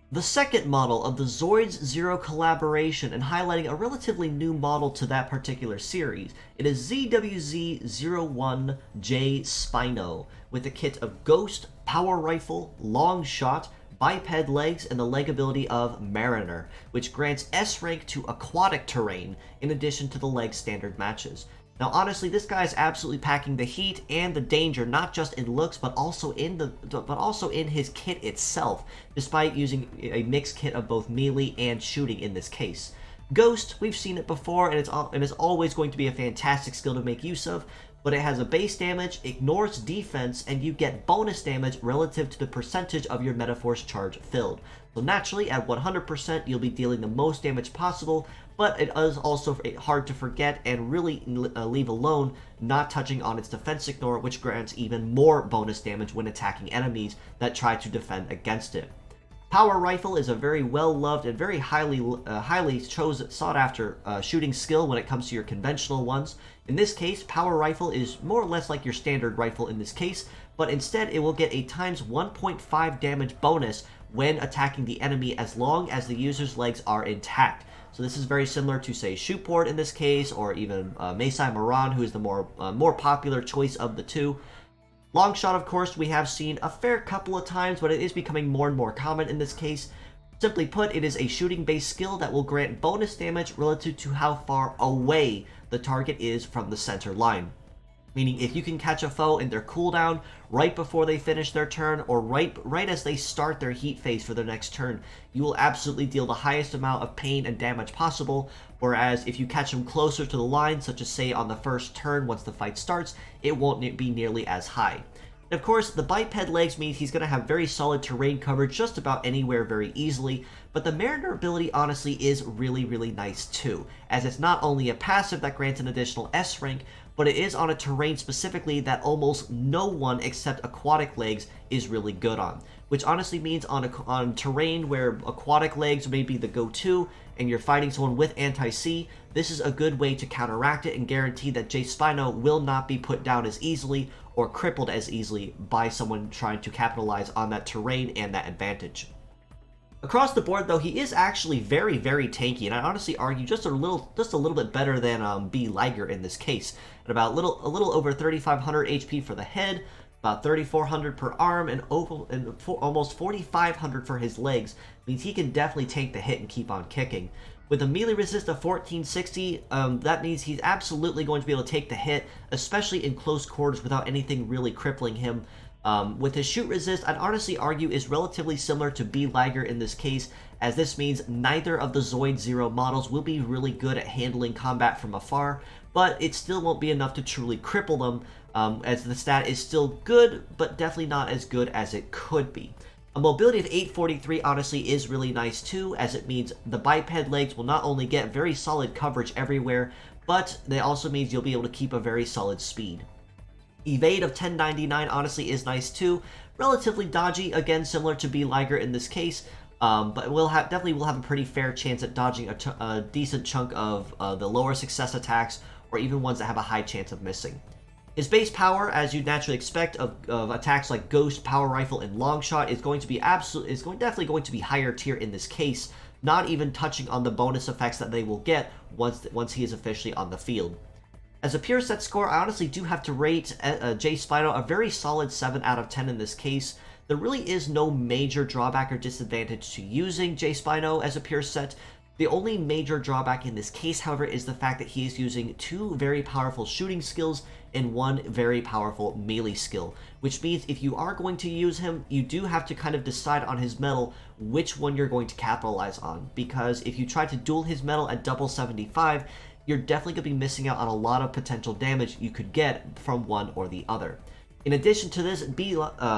The second model of the Zoids Zero collaboration and highlighting a relatively new model to that particular series. It is ZWZ01 Spino with a kit of Ghost, Power Rifle, Longshot, biped legs, and the leg ability of Mariner, which grants S rank to aquatic terrain in addition to the leg standard matches. Now, honestly, this guy is absolutely packing the heat and the danger, not just in looks, but also in his kit itself, despite using a mixed kit of both melee and shooting in this case. Ghost, we've seen it before, and it's always going to be a fantastic skill to make use of, but it has a base damage, ignores defense, and you get bonus damage relative to the percentage of your Metaforce charge filled. So naturally, at 100%, you'll be dealing the most damage possible, but it is also hard to forget and really leave alone not touching on its defense ignore, which grants even more bonus damage when attacking enemies that try to defend against it. Power Rifle is a very well-loved and very highly sought-after shooting skill when it comes to your conventional ones. In this case, Power Rifle is more or less like your standard rifle in this case, but instead it will get a times 1.5 damage bonus when attacking the enemy as long as the user's legs are intact. So this is very similar to, say, Shootport in this case, or even Meisai Moran, who is the more popular choice of the two. Longshot, of course, we have seen a fair couple of times, but it is becoming more and more common in this case. Simply put, it is a shooting-based skill that will grant bonus damage relative to how far away the target is from the center line. Meaning, if you can catch a foe in their cooldown right before they finish their turn, or right as they start their heat phase for their next turn, you will absolutely deal the highest amount of pain and damage possible, whereas if you catch them closer to the line, such as say on the first turn once the fight starts, it won't be nearly as high. And of course, the biped legs means he's going to have very solid terrain coverage just about anywhere very easily, but the Mariner ability honestly is really nice too, as it's not only a passive that grants an additional S rank, but it is on a terrain specifically that almost no one except aquatic legs is really good on. Which honestly means on terrain where aquatic legs may be the go-to and you're fighting someone with anti-C, this is a good way to counteract it and guarantee that Spino will not be put down as easily or crippled as easily by someone trying to capitalize on that terrain and that advantage. Across the board, though, he is actually very tanky, and I honestly argue just a little bit better than B. Liger in this case. At about a little over 3,500 HP for the head, about 3,400 per arm, and almost 4,500 for his legs, means he can definitely take the hit and keep on kicking. With a melee resist of 1460, that means he's absolutely going to be able to take the hit, especially in close quarters without anything really crippling him. With his shoot resist, I'd honestly argue is relatively similar to B. Liger in this case, as this means neither of the Zoids Zero models will be really good at handling combat from afar, but it still won't be enough to truly cripple them, as the stat is still good, but definitely not as good as it could be. A mobility of 843 honestly is really nice too, as it means the biped legs will not only get very solid coverage everywhere, but it also means you'll be able to keep a very solid speed. Evade of 1099 honestly is nice too. Relatively dodgy, again similar to B. Liger in this case, but definitely will have a pretty fair chance at dodging a decent chunk of the lower success attacks, or even ones that have a high chance of missing. His base power, as you'd naturally expect of attacks like Ghost, Power Rifle, and Longshot, is going to be definitely going to be higher tier in this case, not even touching on the bonus effects that they will get once he is officially on the field. As a pure set score, I honestly do have to rate Spino a very solid 7 out of 10 in this case. There really is no major drawback or disadvantage to using Spino as a pure set. The only major drawback in this case, however, is the fact that he is using 2 very powerful shooting skills and 1 very powerful melee skill, which means if you are going to use him, you do have to kind of decide on his metal which one you're going to capitalize on, because if you try to duel his metal at double 75, you're definitely going to be missing out on a lot of potential damage you could get from one or the other. In addition to this, Spino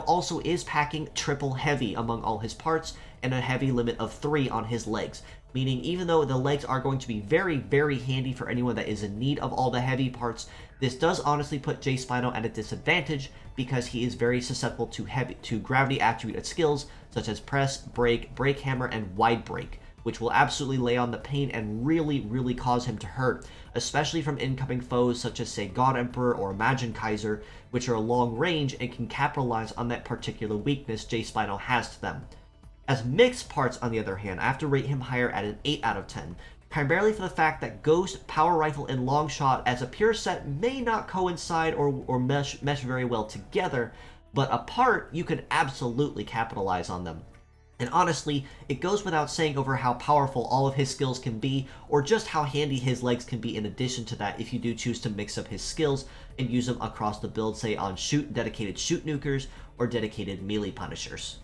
also is packing triple heavy among all his parts, and a heavy limit of 3 on his legs, meaning even though the legs are going to be very handy for anyone that is in need of all the heavy parts, this does honestly put Spino at a disadvantage because he is very susceptible to gravity attributed skills such as press, break, break hammer, and wide break, which will absolutely lay on the pain and really cause him to hurt, especially from incoming foes such as, say, God Emperor or Imagine Kaiser, which are long range and can capitalize on that particular weakness J Spino has to them. As mixed parts, on the other hand, I have to rate him higher at an 8 out of 10, primarily for the fact that Ghost, Power Rifle, and Longshot as a pure set may not coincide or mesh very well together, but apart, you can absolutely capitalize on them. And honestly, it goes without saying over how powerful all of his skills can be, or just how handy his legs can be in addition to that if you do choose to mix up his skills and use them across the build, say on dedicated shoot nukers or dedicated melee punishers.